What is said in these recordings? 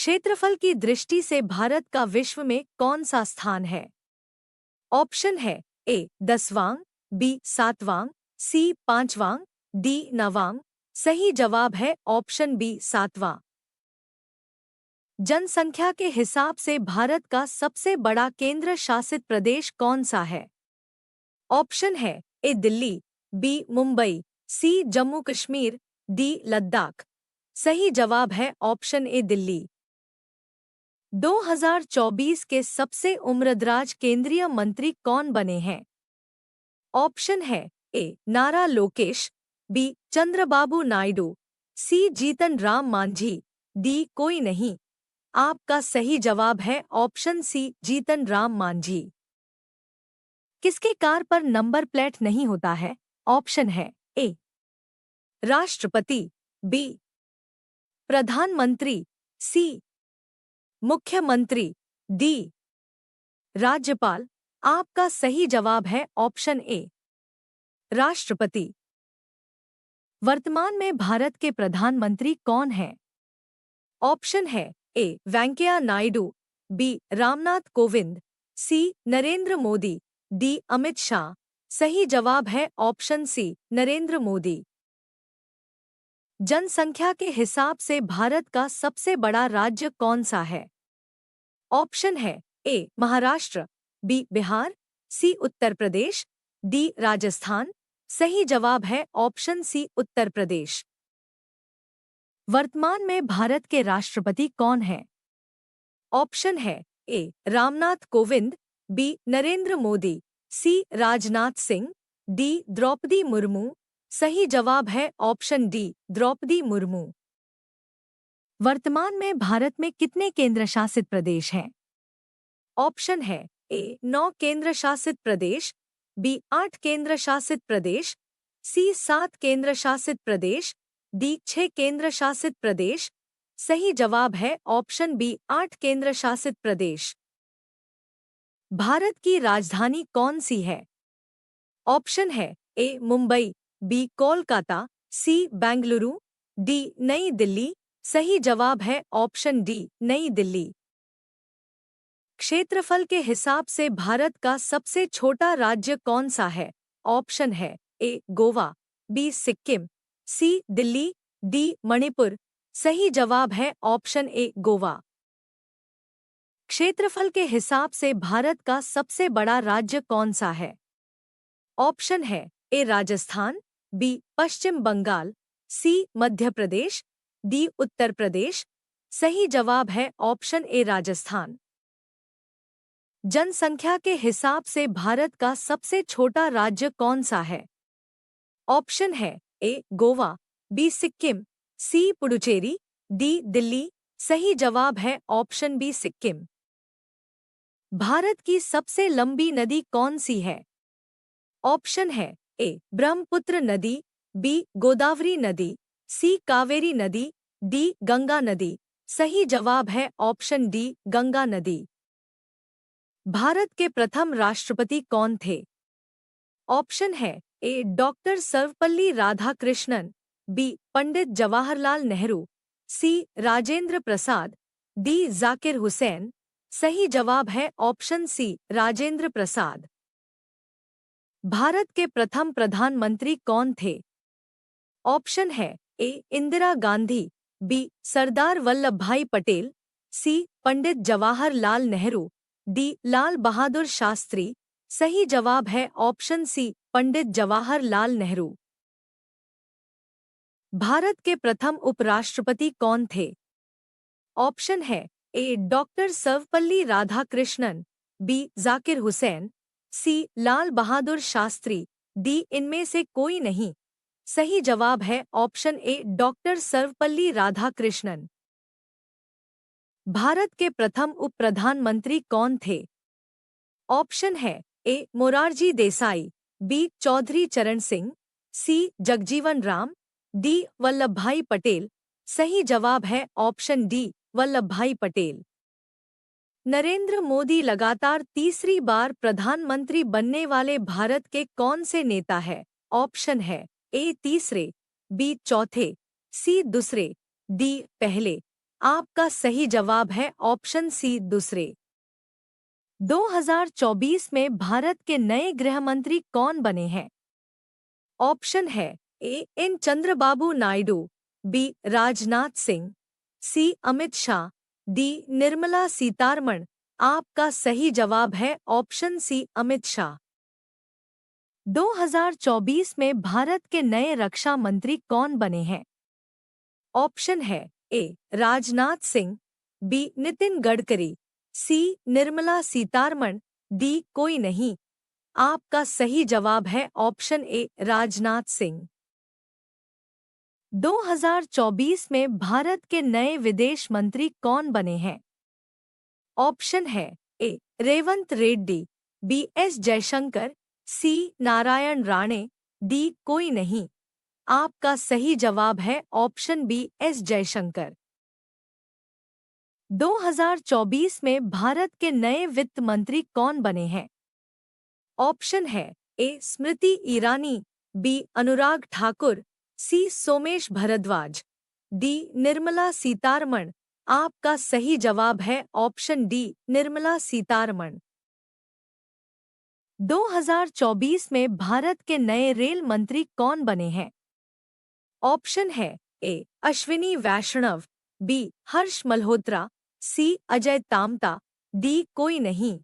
क्षेत्रफल की दृष्टि से भारत का विश्व में कौन सा स्थान है? ऑप्शन है ए 10वां, बी 7वां, सी 5वां, डी 9वां। सही जवाब है ऑप्शन बी 7वां। जनसंख्या के हिसाब से भारत का सबसे बड़ा केंद्र शासित प्रदेश कौन सा है? ऑप्शन है ए दिल्ली, बी मुंबई, सी जम्मू कश्मीर, डी लद्दाख। सही जवाब है ऑप्शन ए दिल्ली। 2024 के सबसे उम्रदराज केंद्रीय मंत्री कौन बने हैं? ऑप्शन है ए नारा लोकेश, बी चंद्रबाबू नायडू, सी जीतन राम मांझी, डी कोई नहीं। आपका सही जवाब है ऑप्शन सी जीतन राम मांझी। किसके कार पर नंबर प्लेट नहीं होता है? ऑप्शन है ए राष्ट्रपति, बी प्रधानमंत्री, सी मुख्यमंत्री, डी राज्यपाल। आपका सही जवाब है ऑप्शन ए राष्ट्रपति। वर्तमान में भारत के प्रधानमंत्री कौन हैं? ऑप्शन है ए वेंकैया नायडू, बी रामनाथ कोविंद, सी नरेंद्र मोदी, डी अमित शाह। सही जवाब है ऑप्शन सी नरेंद्र मोदी। जनसंख्या के हिसाब से भारत का सबसे बड़ा राज्य कौन सा है? ऑप्शन है ए महाराष्ट्र, बी बिहार, सी उत्तर प्रदेश, डी राजस्थान। सही जवाब है ऑप्शन सी उत्तर प्रदेश। वर्तमान में भारत के राष्ट्रपति कौन हैं? ऑप्शन है ए रामनाथ कोविंद, बी नरेंद्र मोदी, सी राजनाथ सिंह, डी द्रौपदी मुर्मू। सही जवाब है ऑप्शन डी द्रौपदी मुर्मू। वर्तमान में भारत में कितने केंद्र शासित प्रदेश हैं? ऑप्शन है ए 9 केंद्र शासित प्रदेश, बी 8 केंद्र शासित प्रदेश, सी 7 केंद्र शासित प्रदेश, डी 6 केंद्र शासित प्रदेश। सही जवाब है ऑप्शन बी 8 केंद्र शासित प्रदेश। भारत की राजधानी कौन सी है? ऑप्शन है ए मुंबई, बी कोलकाता, सी बेंगलुरु, डी नई दिल्ली। सही जवाब है ऑप्शन डी नई दिल्ली। क्षेत्रफल के हिसाब से भारत का सबसे छोटा राज्य कौन सा है? ऑप्शन है ए गोवा, बी सिक्किम, सी दिल्ली, डी मणिपुर। सही जवाब है ऑप्शन ए गोवा। क्षेत्रफल के हिसाब से भारत का सबसे बड़ा राज्य कौन सा है? ऑप्शन है ए राजस्थान, बी पश्चिम बंगाल, सी मध्य प्रदेश, डी उत्तर प्रदेश। सही जवाब है ऑप्शन ए राजस्थान। जनसंख्या के हिसाब से भारत का सबसे छोटा राज्य कौन सा है? ऑप्शन है ए गोवा, बी सिक्किम, सी पुडुचेरी, डी दिल्ली। सही जवाब है ऑप्शन बी सिक्किम। भारत की सबसे लंबी नदी कौन सी है? ऑप्शन है ए ब्रह्मपुत्र नदी, बी गोदावरी नदी, सी कावेरी नदी, डी गंगा नदी। सही जवाब है ऑप्शन डी गंगा नदी। भारत के प्रथम राष्ट्रपति कौन थे? ऑप्शन है ए डॉक्टर सर्वपल्ली राधाकृष्णन, बी पंडित जवाहरलाल नेहरू, सी राजेंद्र प्रसाद, डी जाकिर हुसैन। सही जवाब है ऑप्शन सी राजेंद्र प्रसाद। भारत के प्रथम प्रधानमंत्री कौन थे? ऑप्शन है ए इंदिरा गांधी, बी सरदार वल्लभ भाई पटेल, सी पंडित जवाहरलाल नेहरू, डी लाल बहादुर शास्त्री। सही जवाब है ऑप्शन सी पंडित जवाहरलाल नेहरू। भारत के प्रथम उपराष्ट्रपति कौन थे? ऑप्शन है ए डॉक्टर सर्वपल्ली राधाकृष्णन, बी जाकिर हुसैन, सी लाल बहादुर शास्त्री, डी इनमें से कोई नहीं। सही जवाब है option A doctor Sarvepalli Radhakrishnan. Bharat के प्रथम उप प्रधानमंत्री कौन थे? ऑप्शन है ए मोरारजी देसाई, बी चौधरी चरण सिंह, सी जगजीवन राम, डी वल्लभ भाई पटेल। सही जवाब है ऑप्शन डी वल्लभ भाई पटेल। नरेंद्र मोदी लगातार तीसरी बार प्रधानमंत्री बनने वाले भारत के कौन से नेता है? ऑप्शन है ए तीसरे, बी चौथे, सी दूसरे, डी पहले। आपका सही जवाब है ऑप्शन सी दूसरे। 2024 में भारत के नए गृह मंत्री कौन बने हैं? ऑप्शन है A N Chandrababu Naidu, B Rajnath Singh, C Amit Shah, D Nirmala Sitharaman. आपका सही जवाब है ऑप्शन सी अमित शाह। 2024 में भारत के नए रक्षा मंत्री कौन बने हैं? ऑप्शन है ए राजनाथ सिंह, बी नितिन गडकरी, सी निर्मला सीतारमण, डी कोई नहीं। आपका सही जवाब है ऑप्शन ए राजनाथ सिंह। 2024 में भारत के नए विदेश मंत्री कौन बने हैं? ऑप्शन है ए रेवंत रेड्डी, बी एस जयशंकर, सी नारायण राणे, डी कोई नहीं। आपका सही जवाब है ऑप्शन बी एस जयशंकर। 2024 में भारत के नए वित्त मंत्री कौन बने हैं? ऑप्शन है ए स्मृति ईरानी, बी अनुराग ठाकुर, सी सोमेश भारद्वाज, डी निर्मला सीतारमण। आपका सही जवाब है ऑप्शन डी निर्मला सीतारमण। 2024 में भारत के नए रेल मंत्री कौन बने हैं? ऑप्शन है ए अश्विनी वैष्णव, बी हर्ष मल्होत्रा, सी अजय तामता, डी कोई नहीं।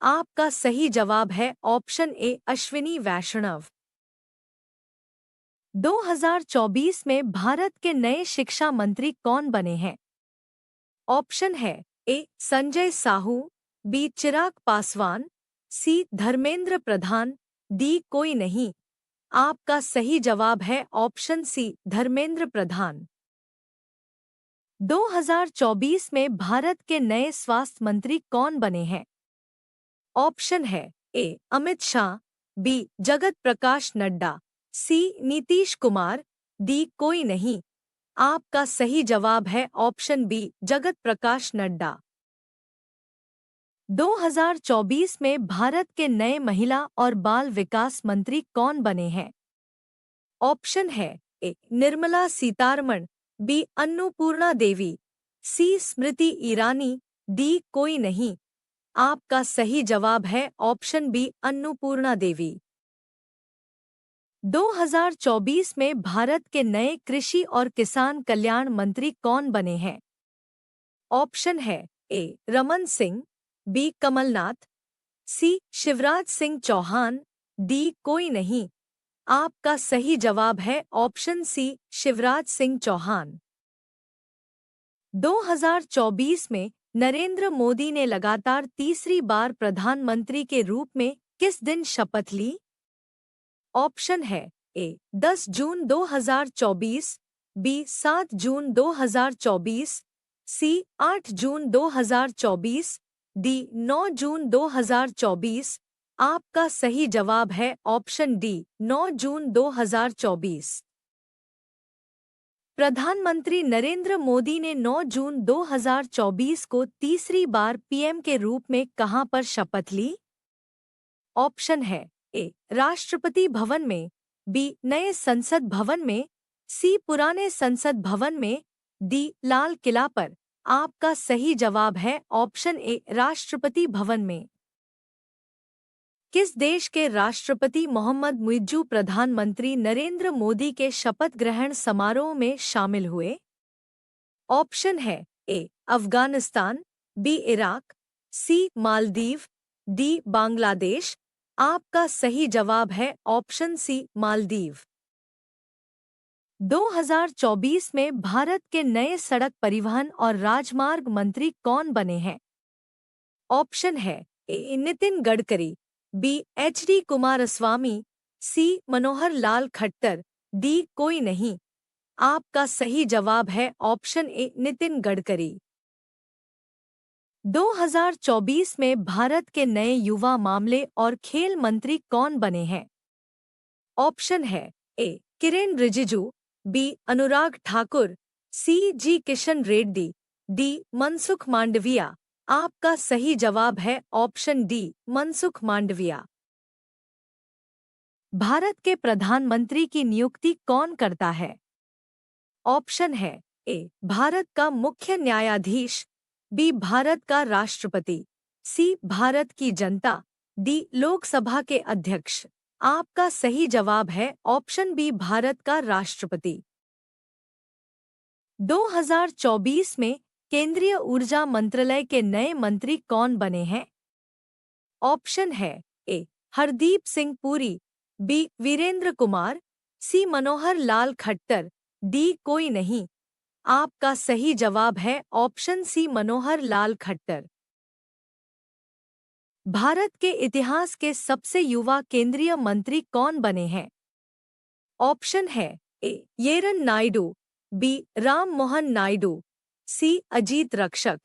आपका सही जवाब है ऑप्शन ए अश्विनी वैष्णव। 2024 में भारत के नए शिक्षा मंत्री कौन बने हैं? ऑप्शन है ए संजय साहू, बी चिराग पासवान, सी धर्मेंद्र प्रधान, डी कोई नहीं। आपका सही जवाब है ऑप्शन सी धर्मेंद्र प्रधान। 2024 में भारत के नए स्वास्थ्य मंत्री कौन बने हैं? ऑप्शन है ए अमित शाह, बी जगत प्रकाश नड्डा, सी नीतीश कुमार, डी कोई नहीं। आपका सही जवाब है ऑप्शन बी जगत प्रकाश नड्डा। 2024 में भारत के नए महिला और बाल विकास मंत्री कौन बने हैं? ऑप्शन है ए निर्मला सीतारमण, बी अन्नपूर्णा देवी, सी स्मृति ईरानी, डी कोई नहीं। आपका सही जवाब है ऑप्शन बी अन्नपूर्णा देवी। 2024 में भारत के नए कृषि और किसान कल्याण मंत्री कौन बने हैं? ऑप्शन है ए रमन सिंह, बी कमलनाथ, सी शिवराज सिंह चौहान, डी कोई नहीं। आपका सही जवाब है ऑप्शन सी शिवराज सिंह चौहान। 2024 में नरेंद्र मोदी ने लगातार तीसरी बार प्रधानमंत्री के रूप में किस दिन शपथ ली? ऑप्शन है ए 10 जून 2024, बी 7 जून 2024, सी 8 जून 2024, डी 9 जून 2024। आपका सही जवाब है ऑप्शन डी 9 जून 2024। प्रधानमंत्री नरेंद्र मोदी ने 9 जून 2024 को तीसरी बार पीएम के रूप में कहां पर शपथ ली? ऑप्शन है ए राष्ट्रपति भवन में, बी नए संसद भवन में, सी पुराने संसद भवन में, डी लाल किला पर। आपका सही जवाब है ऑप्शन ए राष्ट्रपति भवन में। किस देश के राष्ट्रपति मोहम्मद मुइज्जू प्रधानमंत्री नरेंद्र मोदी के शपथ ग्रहण समारोह में शामिल हुए? ऑप्शन है ए अफगानिस्तान, बी इराक, सी मालदीव, डी बांग्लादेश। आपका सही जवाब है ऑप्शन सी मालदीव। 2024 में भारत के नए सड़क परिवहन और राजमार्ग मंत्री कौन बने हैं? ऑप्शन है A Nitin Gadkari, B H D Kumaraswamy, C Manohar Lal Khattar, D कोई नहीं। आपका सही जवाब है ऑप्शन ए नितिन गडकरी। 2024 में भारत के नए युवा मामले और खेल मंत्री कौन बने हैं? ऑप्शन है ए किरेन रिजिजू, बी अनुराग ठाकुर, सी जी किशन रेड्डी, डी मनसुख मांडविया। आपका सही जवाब है ऑप्शन डी मनसुख मांडविया। भारत के प्रधानमंत्री की नियुक्ति कौन करता है? ऑप्शन है ए भारत का मुख्य न्यायाधीश, बी भारत का राष्ट्रपति, सी भारत की जनता, डी लोकसभा के अध्यक्ष। आपका सही जवाब है ऑप्शन बी भारत का राष्ट्रपति। 2024 में केंद्रीय ऊर्जा मंत्रालय के नए मंत्री कौन बने हैं? ऑप्शन है ए हरदीप सिंह पुरी, बी वीरेंद्र कुमार, सी मनोहर लाल खट्टर, डी कोई नहीं। आपका सही जवाब है ऑप्शन सी मनोहर लाल खट्टर। भारत के इतिहास के सबसे युवा केंद्रीय मंत्री कौन बने हैं? ऑप्शन है ए येरन नायडू, बी राम मोहन नायडू, सी अजीत रक्षक,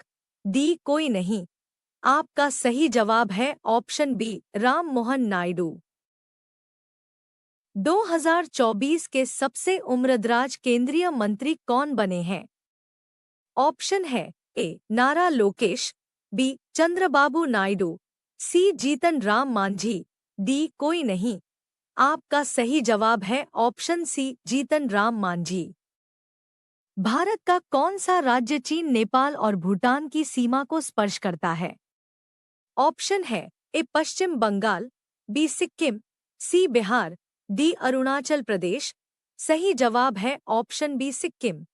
डी कोई नहीं। आपका सही जवाब है ऑप्शन बी राम मोहन नायडू। 2024 के सबसे उम्रदराज केंद्रीय मंत्री कौन बने हैं? ऑप्शन है ए नारा लोकेश, बी चंद्रबाबू नायडू, सी जीतन राम मांझी, डी कोई नहीं। आपका सही जवाब है ऑप्शन सी जीतन राम मांझी। भारत का कौन सा राज्य चीन, नेपाल और भूटान की सीमा को स्पर्श करता है? ऑप्शन है ए पश्चिम बंगाल, बी सिक्किम, सी बिहार, डी अरुणाचल प्रदेश। सही जवाब है ऑप्शन बी सिक्किम।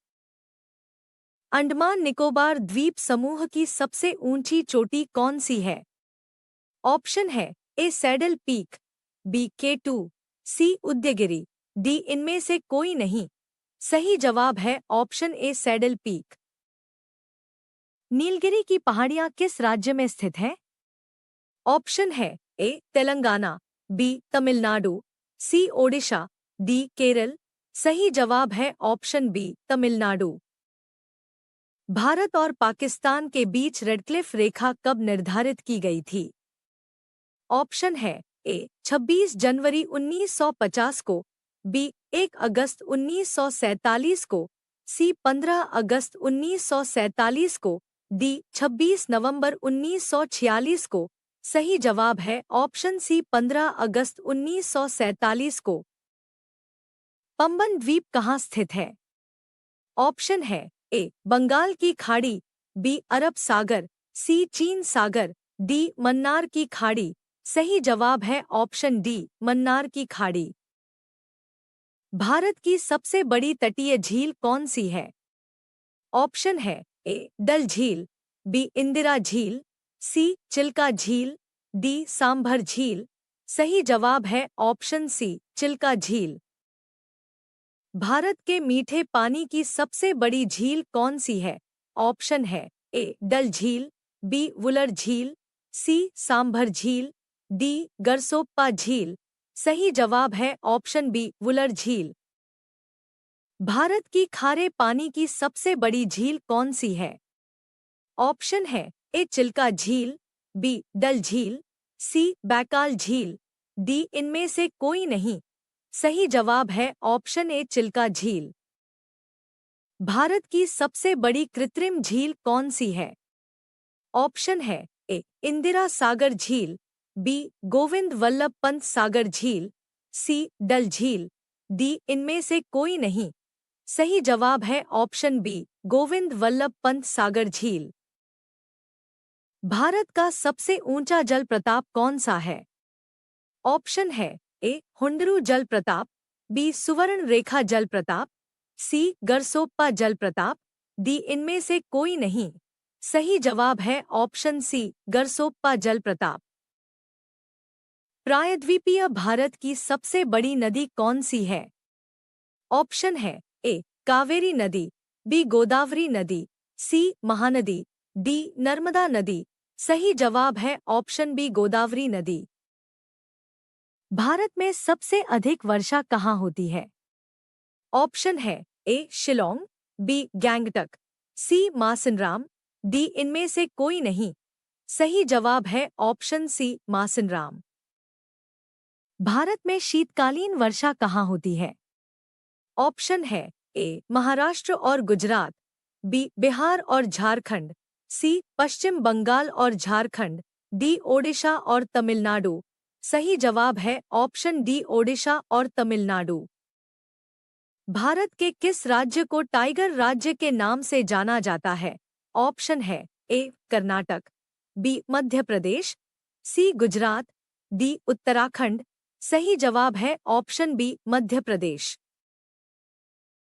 अंडमान निकोबार द्वीप समूह की सबसे ऊंची चोटी कौन सी है? ऑप्शन है ए सैडल पीक, बी K2, सी उदयगिरी, डी इनमें से कोई नहीं। सही जवाब है option A saddle peak. Nilgiri की पहाड़ियां किस राज्य में स्थित हैं? ऑप्शन है ए तेलंगाना, बी तमिलनाडु, सी ओडिशा, डी केरल। सही जवाब है ऑप्शन बी तमिलनाडु। भारत और पाकिस्तान के बीच रेडक्लिफ रेखा कब निर्धारित की गई थी? ऑप्शन है ए 26 जनवरी 1950 को, बी 1 अगस्त 1947 को, सी 15 अगस्त 1947 को, डी 26 नवंबर 1946 को। सही जवाब है ऑप्शन सी 15 अगस्त 1947 को। पंबन द्वीप कहाँ स्थित है? ऑप्शन है ए बंगाल की खाड़ी, बी अरब सागर, सी चीन सागर, डी मन्नार की खाड़ी। सही जवाब है ऑप्शन डी मन्नार की खाड़ी। भारत की सबसे बड़ी तटीय झील कौन सी है? ऑप्शन है ए डल झील, बी इंदिरा झील, सी चिल्का झील, डी सांभर झील। सही जवाब है ऑप्शन सी चिल्का झील। भारत के मीठे पानी की सबसे बड़ी झील कौन सी है? ऑप्शन है ए डल झील, बी वुलर झील, सी सांभर झील, डी गरसोप्पा झील। सही जवाब है ऑप्शन बी वुलर झील। भारत की खारे पानी की सबसे बड़ी झील कौन सी है? ऑप्शन है ए चिल्का झील, बी डल झील, सी बैकाल झील, डी इनमें से कोई नहीं। सही जवाब है ऑप्शन ए चिल्का झील। भारत की सबसे बड़ी कृत्रिम झील कौन सी है? ऑप्शन है ए इंदिरा सागर झील, बी गोविंद वल्लभ पंत सागर झील, सी डल झील, डी इनमें से कोई नहीं। सही जवाब है ऑप्शन बी गोविंद वल्लभ पंत सागर झील। भारत का सबसे ऊंचा जल प्रताप कौन सा है? ऑप्शन है ए हुंडरू जल प्रताप, बी सुवर्ण रेखा जल प्रताप, सी गरसोप्पा जल प्रताप, डी इनमें से कोई नहीं। सही जवाब है ऑप्शन सी गरसोप्पा जल प्रताप। प्रायद्वीपीय भारत की सबसे बड़ी नदी कौन सी है? ऑप्शन है ए कावेरी नदी, बी गोदावरी नदी, सी महानदी, डी नर्मदा नदी। सही जवाब है ऑप्शन बी गोदावरी नदी। भारत में सबसे अधिक वर्षा कहाँ होती है? ऑप्शन है ए शिलोंग, बी गैंगटक, सी मासिनराम, डी इनमें से कोई नहीं। सही जवाब है ऑप्शन सी मासिनराम। भारत में शीतकालीन वर्षा कहाँ होती है? ऑप्शन है ए महाराष्ट्र और गुजरात, बी बिहार और झारखंड, सी पश्चिम बंगाल और झारखंड, डी ओडिशा और तमिलनाडु। सही जवाब है ऑप्शन डी ओडिशा और तमिलनाडु। भारत के किस राज्य को टाइगर राज्य के नाम से जाना जाता है? ऑप्शन है ए कर्नाटक, बी मध्य प्रदेश, सी गुजरात, डी उत्तराखंड। सही जवाब है ऑप्शन बी मध्य प्रदेश।